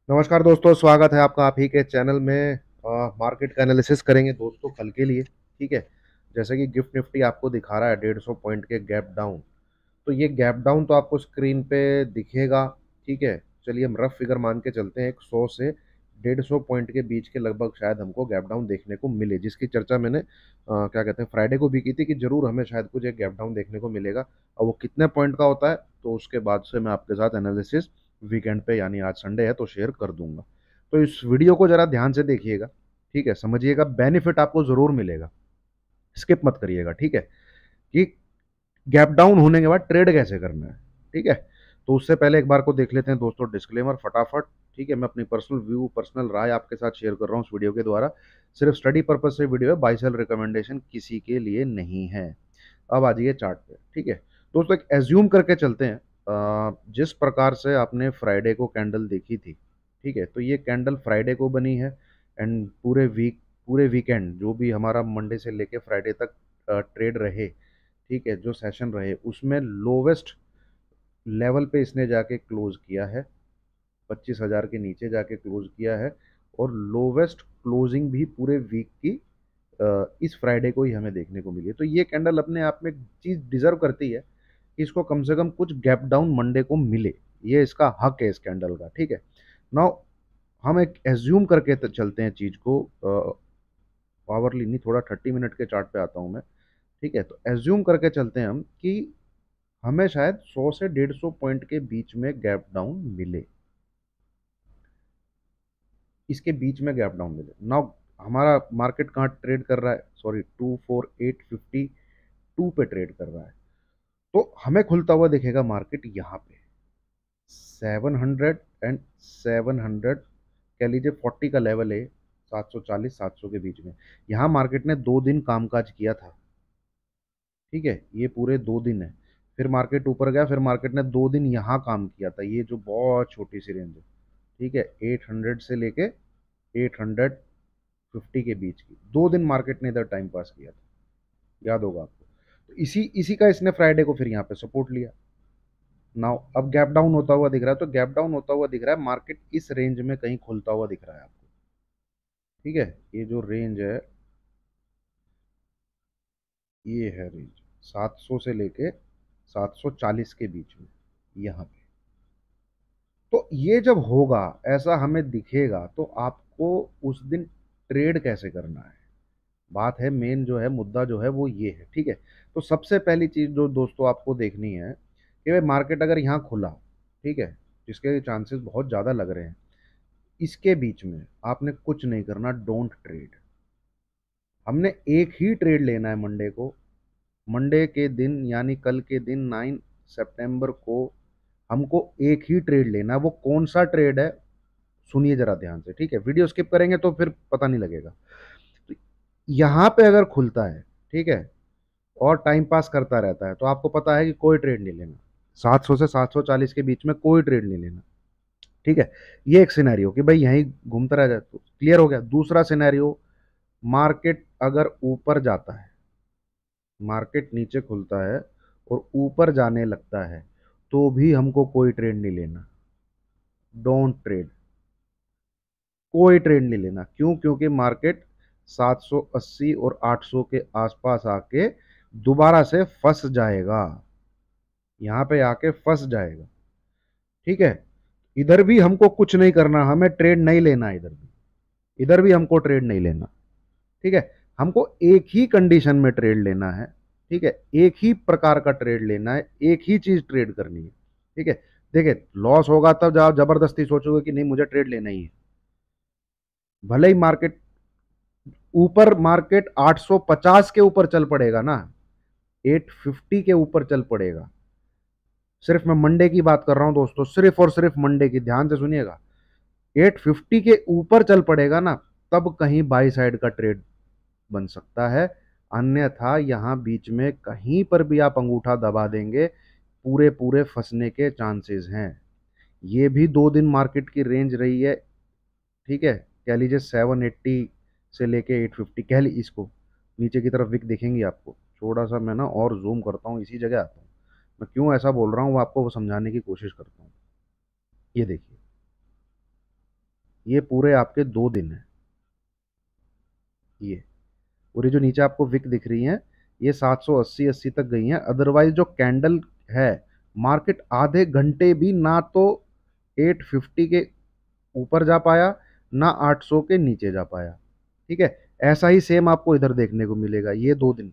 नमस्कार दोस्तों, स्वागत है आपका आप ही के चैनल में। मार्केट का एनालिसिस करेंगे दोस्तों कल के लिए। ठीक है। जैसे कि गिफ्ट निफ्टी आपको दिखा रहा है 150 पॉइंट के गैप डाउन। तो ये गैप डाउन तो आपको स्क्रीन पे दिखेगा। ठीक है। चलिए हम रफ फिगर मान के चलते हैं, 100 से 150 पॉइंट के बीच के लगभग शायद हमको गैप डाउन देखने को मिले, जिसकी चर्चा मैंने क्या कहते हैं फ्राइडे को भी की थी कि जरूर हमें शायद कुछ एक गैप डाउन देखने को मिलेगा। और वो कितने पॉइंट का होता है तो उसके बाद से मैं आपके साथ एनालिसिस वीकेंड पे यानी आज संडे है तो शेयर कर दूंगा। तो इस वीडियो को जरा ध्यान से देखिएगा। ठीक है, समझिएगा, बेनिफिट आपको जरूर मिलेगा। स्किप मत करिएगा। ठीक है। कि गैप डाउन होने के बाद ट्रेड कैसे करना है। ठीक है। तो उससे पहले एक बार को देख लेते हैं दोस्तों डिस्क्लेमर फटाफट। ठीक है। मैं अपनी पर्सनल व्यू, पर्सनल राय आपके साथ शेयर कर रहा हूँ इस वीडियो के द्वारा। सिर्फ स्टडी पर्पज से वीडियो है, बाय सेल रिकमेंडेशन किसी के लिए नहीं है। अब आ जाइए चार्ट पे। ठीक है। दोस्तों एक एज्यूम करके चलते हैं। जिस प्रकार से आपने फ्राइडे को कैंडल देखी थी, ठीक है, तो ये कैंडल फ्राइडे को बनी है। एंड पूरे वीकेंड जो भी हमारा मंडे से लेके फ्राइडे तक ट्रेड रहे, ठीक है, जो सेशन रहे उसमें लोवेस्ट लेवल पे इसने जाके क्लोज किया है। 25,000 के नीचे जाके क्लोज किया है। और लोवेस्ट क्लोजिंग भी पूरे वीक की इस फ्राइडे को ही हमें देखने को मिली है। तो ये कैंडल अपने आप में एक चीज डिजर्व करती है कि इसको कम से कम कुछ गैप डाउन मंडे को मिले। ये इसका हक है इस कैंडल का। ठीक है। नाउ हम एक एज्यूम करके चलते हैं चीज को। पावरली नहीं, थोड़ा 30 मिनट के चार्ट पे आता हूं मैं। ठीक है। तो एज्यूम करके चलते हैं हम कि हमें शायद 100 से 150 पॉइंट के बीच में गैप डाउन मिले। इसके बीच में गैप डाउन मिले। नाउ हमारा मार्केट कहाँ ट्रेड कर रहा है, सॉरी, 24852 पे ट्रेड कर रहा है। तो हमें खुलता हुआ दिखेगा मार्केट यहाँ पे 700 कह लीजिए 40 का लेवल है। 740 700 के बीच में यहाँ मार्केट ने 2 दिन कामकाज किया था। ठीक है। ये पूरे 2 दिन है। फिर मार्केट ऊपर गया, फिर मार्केट ने 2 दिन यहाँ काम किया था, ये जो बहुत छोटी सी रेंज है। ठीक है। 800 से लेके 850 के बीच की 2 दिन मार्केट ने इधर टाइम पास किया था, याद होगा आपको। तो इसी इसी का इसने फ्राइडे को फिर यहाँ पे सपोर्ट लिया। नाउ अब गैप डाउन होता हुआ दिख रहा है, तो गैप डाउन होता हुआ दिख रहा है, मार्केट इस रेंज में कहीं खुलता हुआ दिख रहा है आपको। ठीक है। ये जो रेंज है, ये है रेंज 700 से लेके 740 के बीच में, यहाँ पे। तो ये जब होगा, ऐसा हमें दिखेगा, तो आपको उस दिन ट्रेड कैसे करना है। बात है, मेन जो है मुद्दा जो है वो ये है। ठीक है। तो सबसे पहली चीज जो दोस्तों आपको देखनी है कि भाई मार्केट अगर यहाँ खुला, ठीक है, जिसके चांसेस बहुत ज़्यादा लग रहे हैं, इसके बीच में आपने कुछ नहीं करना, डोंट ट्रेड। हमने एक ही ट्रेड लेना है मंडे को। मंडे के दिन यानी कल के दिन 9 सितंबर को हमको एक ही ट्रेड लेना है। वो कौन सा ट्रेड है, सुनिए जरा ध्यान से। ठीक है। वीडियो स्किप करेंगे तो फिर पता नहीं लगेगा। तो यहाँ पे अगर खुलता है, ठीक है, और टाइम पास करता रहता है, तो आपको पता है कि कोई ट्रेड नहीं लेना। 700 से 740 के बीच में कोई ट्रेड नहीं लेना। ठीक है। ये एक सिनेरियो कि भाई यहीं घूमता रह जाए तो क्लियर हो गया। दूसरा सिनेरियो, मार्केट अगर ऊपर जाता है, मार्केट नीचे खुलता है और ऊपर जाने लगता है, तो भी हमको कोई ट्रेड नहीं लेना। Don't trade. कोई ट्रेड नहीं लेना। क्यों? क्योंकि मार्केट 780 और 800 के आसपास आके दोबारा से फंस जाएगा, यहाँ पे आके फंस जाएगा। ठीक है। इधर भी हमको कुछ नहीं करना, हमें ट्रेड नहीं लेना है। इधर भी हमको ट्रेड नहीं लेना। ठीक है। हमको एक ही कंडीशन में ट्रेड लेना है। ठीक है। एक ही प्रकार का ट्रेड लेना है, एक ही चीज ट्रेड करनी है। ठीक है। देखिए, लॉस होगा तब जाओ जबरदस्ती सोचोगे कि नहीं मुझे ट्रेड लेना ही है। भले ही मार्केट ऊपर, मार्केट 850 के ऊपर चल पड़ेगा ना, 850 के ऊपर चल पड़ेगा। सिर्फ मैं मंडे की बात कर रहा हूं दोस्तों, सिर्फ और सिर्फ मंडे की, ध्यान से सुनिएगा। 850 के ऊपर चल पड़ेगा ना, तब कहीं बाई साइड का ट्रेड बन सकता है। अन्यथा यहां बीच में कहीं पर भी आप अंगूठा दबा देंगे, पूरे पूरे फंसने के चांसेस हैं। ये भी 2 दिन मार्केट की रेंज रही है। ठीक है। कह लीजिए 780 से लेके 850, कह ली इसको। नीचे की तरफ विक दिखेंगी आपको। थोड़ा सा मैं ना और जूम करता हूँ, इसी जगह आता हूँ। मैं क्यों ऐसा बोल रहा हूँ वो आपको वो समझाने की कोशिश करता हूँ। ये देखिए, ये पूरे आपके 2 दिन है ये। और ये जो नीचे आपको विक दिख रही है, ये 780 तक गई हैं। अदरवाइज जो कैंडल है, मार्केट आधे घंटे भी ना तो 850 के ऊपर जा पाया, ना 800 के नीचे जा पाया। ठीक है, ऐसा ही सेम आपको इधर देखने को मिलेगा। ये 2 दिन,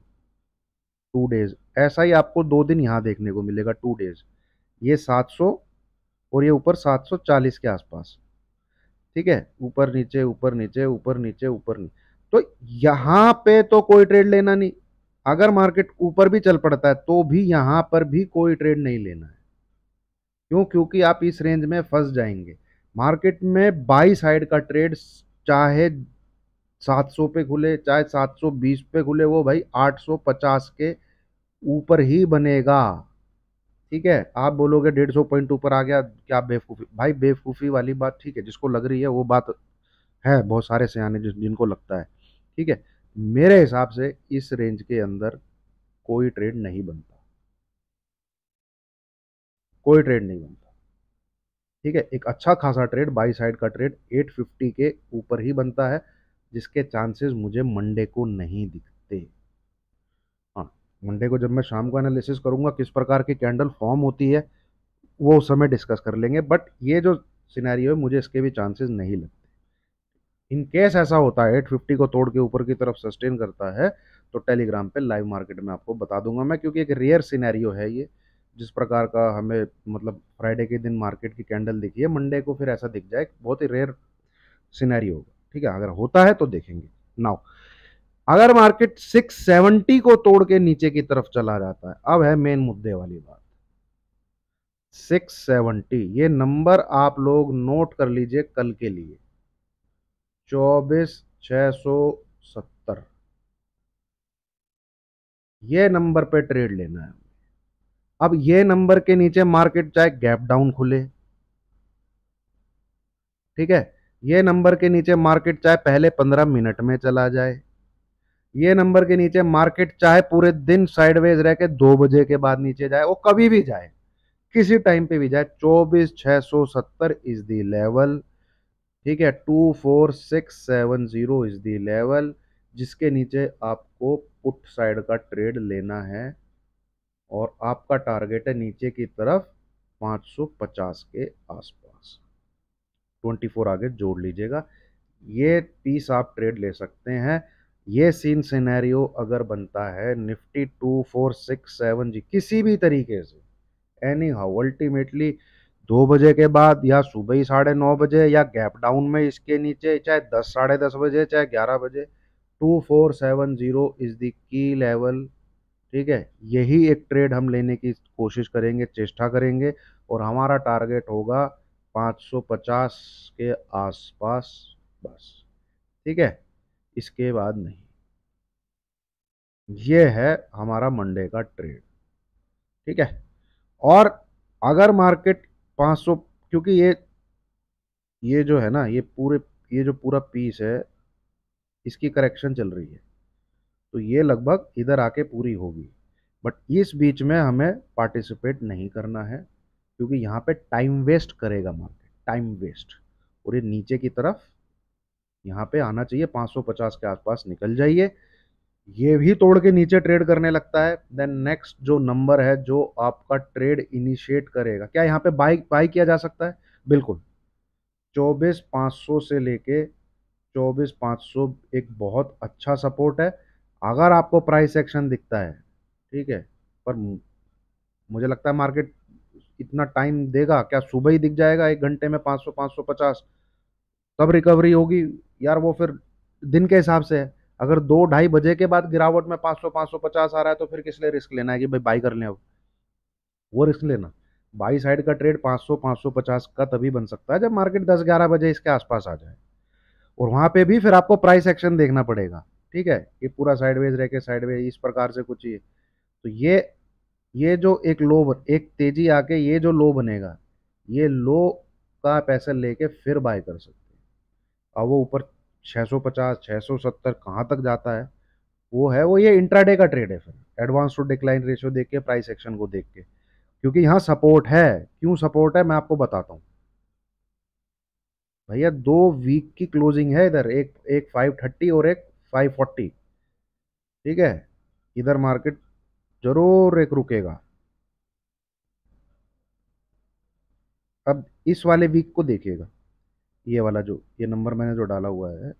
2 डेज, ऐसा ही आपको 2 दिन यहाँ देखने को मिलेगा, 2 डेज। ये 700 और ये ऊपर 740 के आसपास। ठीक है, ऊपर नीचे ऊपर नीचे ऊपर नीचे ऊपर नीचे। तो यहां पे तो कोई ट्रेड लेना नहीं। अगर मार्केट ऊपर भी चल पड़ता है तो भी यहां पर भी कोई ट्रेड नहीं लेना है। क्यों? क्योंकि आप इस रेंज में फंस जाएंगे। मार्केट में बाई साइड का ट्रेड, चाहे 700 पे खुले चाहे 720 पे खुले, वो भाई 850 के ऊपर ही बनेगा। ठीक है, आप बोलोगे 150 पॉइंट ऊपर आ गया, क्या बेवकूफी? भाई बेवकूफी वाली बात, ठीक है, जिसको लग रही है वो बात है, बहुत सारे सियाने जिनको लगता है। ठीक है, मेरे हिसाब से इस रेंज के अंदर कोई ट्रेड नहीं बनता, कोई ट्रेड नहीं बनता। ठीक है, एक अच्छा खासा ट्रेड, बाई साइड का ट्रेड 850 के ऊपर ही बनता है, जिसके चांसेस मुझे मंडे को नहीं दिखते। हाँ, मंडे को जब मैं शाम को एनालिसिस करूंगा किस प्रकार की कैंडल फॉर्म होती है, वो उस समय डिस्कस कर लेंगे। बट ये जो सिनेरियो है, मुझे इसके भी चांसेस नहीं लगते। इन केस ऐसा होता है 850 को तोड़ के ऊपर की तरफ सस्टेन करता है, तो टेलीग्राम पे लाइव मार्केट में आपको बता दूंगा मैं, क्योंकि एक रेयर सिनेरियो है ये। जिस प्रकार का हमें मतलब फ्राइडे के दिन मार्केट की कैंडल दिखी है, मंडे को फिर ऐसा दिख जाए, बहुत ही रेयर सिनेरियो होगा। ठीक है, अगर होता है तो देखेंगे। नाउ, अगर मार्केट 670 को तोड़ के नीचे की तरफ चला जाता है, अब है मेन मुद्दे वाली बात। 670, ये नंबर आप लोग नोट कर लीजिए कल के लिए, 24,670, ये नंबर पे ट्रेड लेना है। अब ये नंबर के नीचे मार्केट चाहे गैप डाउन खुले, ठीक है, ये नंबर के नीचे मार्केट चाहे पहले 15 मिनट में चला जाए, ये नंबर के नीचे मार्केट चाहे पूरे दिन साइडवेज रह के 2 बजे के बाद नीचे जाए, वो कभी भी जाए, किसी टाइम पे भी जाए, 24,670 इज द लेवल। ठीक है, 24,670 इज द लेवल, जिसके नीचे आपको पुट साइड का ट्रेड लेना है। और आपका टारगेट है नीचे की तरफ 550 के आसपास। 24 आगे जोड़ लीजिएगा, ये पीस आप ट्रेड ले सकते हैं। ये सीन सिनेरियो अगर बनता है निफ्टी 2467 जी किसी भी तरीके से, एनी हाउ, अल्टीमेटली 2 बजे के बाद या सुबह ही 9:30 बजे या गैप डाउन में इसके नीचे, चाहे 10, 10:30 बजे, चाहे 11 बजे, 2470 इज द की लेवल। ठीक है, यही एक ट्रेड हम लेने की कोशिश करेंगे, चेष्टा करेंगे, और हमारा टारगेट होगा 550 के आसपास, बस। ठीक है, इसके बाद नहीं। ये है हमारा मंडे का ट्रेड। ठीक है, और अगर मार्केट 500, क्योंकि ये जो है ना, ये जो पूरा पीस है, इसकी करेक्शन चल रही है, तो ये लगभग इधर आके पूरी होगी। बट इस बीच में हमें पार्टिसिपेट नहीं करना है, क्योंकि यहाँ पे टाइम वेस्ट करेगा मार्केट, टाइम वेस्ट। और ये नीचे की तरफ यहाँ पे आना चाहिए, 550 के आसपास निकल जाइए। ये भी तोड़ के नीचे ट्रेड करने लगता है, देन नेक्स्ट जो नंबर है जो आपका ट्रेड इनिशिएट करेगा, क्या यहाँ पे बाई बाई किया जा सकता है? बिल्कुल। 24,500 से लेके 24,500 एक बहुत अच्छा सपोर्ट है, अगर आपको प्राइस एक्शन दिखता है। ठीक है, पर मुझे लगता है मार्केट इतना टाइम देगा क्या? सुबह ही दिख जाएगा 1 घंटे में 500, 550, तब रिकवरी होगी? यार वो फिर दिन के हिसाब से है। अगर 2-2:30 बजे के बाद गिरावट में 500, 550 आ रहा है, तो फिर किस लिए रिस्क लेना है कि भाई बाई कर लें? अब वो रिस्क लेना, बाई साइड का ट्रेड 500, 550 का तभी बन सकता है जब मार्केट 10-11 बजे इसके आसपास आ जाए, और वहां पे भी फिर आपको प्राइस एक्शन देखना पड़ेगा। ठीक है, ये पूरा साइडवेज रह के साइडवेज इस प्रकार से कुछ ही, तो ये जो एक लो, एक तेजी आके ये जो लो बनेगा, ये लो का पैसा लेके फिर बाय कर सकते हैं। अब वो ऊपर 650, 670 कहाँ तक जाता है, वो ये इंट्राडे का ट्रेड है, फिर एडवांस टू डिक्लाइन रेशियो देख के, प्राइस एक्शन को देख के, क्योंकि यहाँ सपोर्ट है। क्यों सपोर्ट है मैं आपको बताता हूँ। भैया 2 वीक की क्लोजिंग है इधर, एक एक 530 और एक 540। ठीक है, इधर मार्केट जरूर एक रुकेगा। अब इस वाले वीक को देखिएगा, ये वाला जो ये नंबर मैंने जो डाला हुआ है,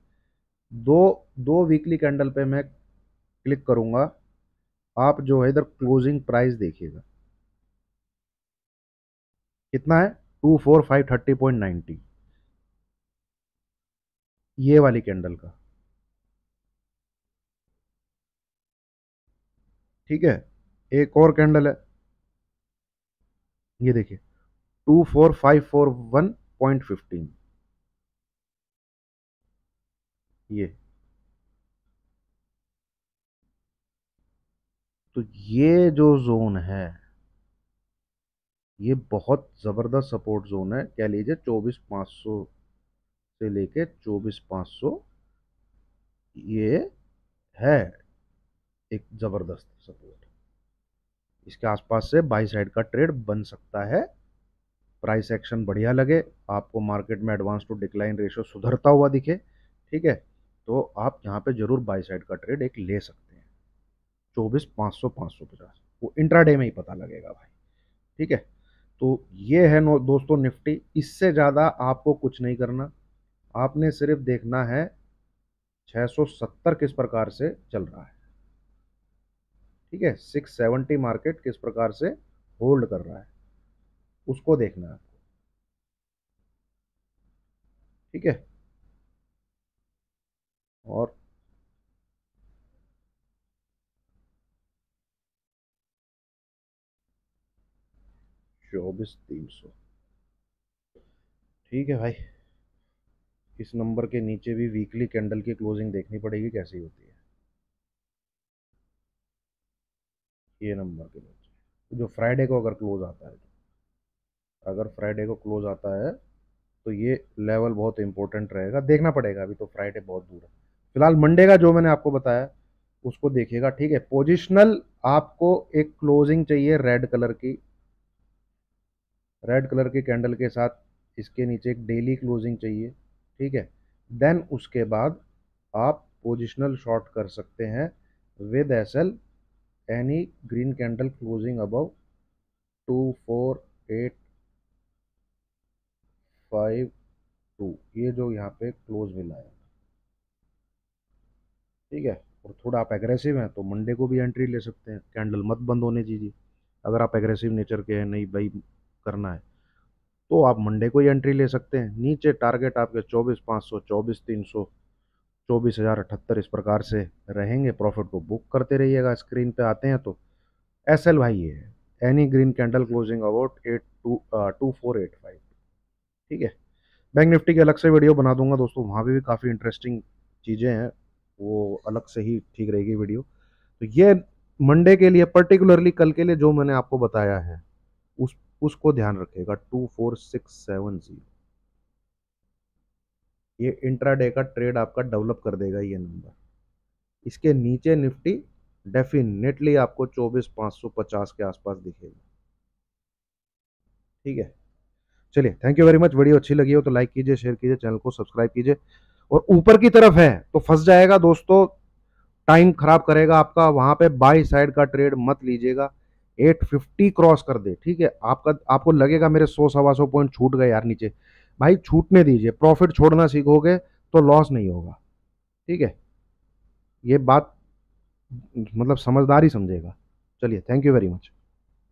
दो दो वीकली कैंडल पे मैं क्लिक करूंगा। आप जो है इधर क्लोजिंग प्राइस देखिएगा कितना है, 24530.90, ये वाली कैंडल का। ठीक है, एक और कैंडल है, ये देखिए 24541.15, ये। तो ये जो जोन है, ये बहुत जबरदस्त सपोर्ट जोन है, कह लीजिए 24,500 से लेके 24,500, ये है एक जबरदस्त सपोर्ट। इसके आसपास से बाई साइड का ट्रेड बन सकता है, प्राइस एक्शन बढ़िया लगे, आपको मार्केट में एडवांस टू डिक्लाइन रेशियो सुधरता हुआ दिखे, ठीक है, तो आप यहाँ पे जरूर बाई साइड का ट्रेड एक ले सकते हैं। 24,500 550 वो इंट्राडे में ही पता लगेगा भाई। ठीक है, तो ये है दोस्तों निफ्टी। इससे ज़्यादा आपको कुछ नहीं करना, आपने सिर्फ देखना है 670 किस प्रकार से चल रहा है। ठीक है, 670 मार्केट किस प्रकार से होल्ड कर रहा है, उसको देखना है आपको। ठीक है, और 24,300। ठीक है भाई, इस नंबर के नीचे भी वीकली कैंडल की क्लोजिंग देखनी पड़ेगी कैसी होती है। ये नंबर के नीचे जो फ्राइडे को अगर क्लोज आता है, अगर फ्राइडे को क्लोज आता है तो ये लेवल बहुत इंपॉर्टेंट रहेगा, देखना पड़ेगा, अभी तो फ्राइडे बहुत दूर है। फिलहाल मंडे का जो मैंने आपको बताया उसको देखिएगा। ठीक है, पोजिशनल आपको एक क्लोजिंग चाहिए रेड कलर की, रेड कलर की कैंडल के साथ इसके नीचे एक डेली क्लोजिंग चाहिए। ठीक है, देन उसके बाद आप पोजिशनल शॉर्ट कर सकते हैं with SL any green candle closing above 24852, ये जो यहाँ पे क्लोज मिला है। ठीक है, और थोड़ा आप एग्रेसिव हैं तो मंडे को भी एंट्री ले सकते हैं, कैंडल मत बंद होने दीजिए। अगर आप एग्रेसिव नेचर के हैं, नहीं भाई करना है, तो आप मंडे को ही एंट्री ले सकते हैं। नीचे टारगेट आपके 24,500, 24,300, 24,078 इस प्रकार से रहेंगे। प्रॉफिट को बुक करते रहिएगा, स्क्रीन पे आते हैं तो एस एल भाई ये है any green candle closing about 2485। ठीक है, बैंक निफ्टी की अलग से वीडियो बना दूंगा दोस्तों, वहाँ पे भी काफ़ी इंटरेस्टिंग चीज़ें हैं, वो अलग से ही ठीक रहेगी वीडियो। तो ये मंडे के लिए पर्टिकुलरली कल के लिए जो मैंने आपको बताया है उसको ध्यान रखिएगा, 24670, ये इंट्राडे का ट्रेड आपका डेवलप कर देगा ये नंबर। इसके नीचे निफ्टी डेफिनेटली आपको 24,550 के आसपास दिखेगा। ठीक है, चलिए thank you very much. Video अच्छी लगी हो तो लाइक कीजिए, शेयर कीजिए, चैनल को सब्सक्राइब कीजिए। और ऊपर की तरफ है तो फंस जाएगा दोस्तों, टाइम खराब करेगा आपका, वहां पे बाई साइड का ट्रेड मत लीजिएगा। 850 क्रॉस कर दे, ठीक है, आपका आपको लगेगा मेरे 100 सवा 100 पॉइंट छूट गए यार नीचे, भाई छूटने दीजिए, प्रॉफिट छोड़ना सीखोगे तो लॉस नहीं होगा। ठीक है, ये बात मतलब समझदार ही समझेगा। चलिए थैंक यू वेरी मच।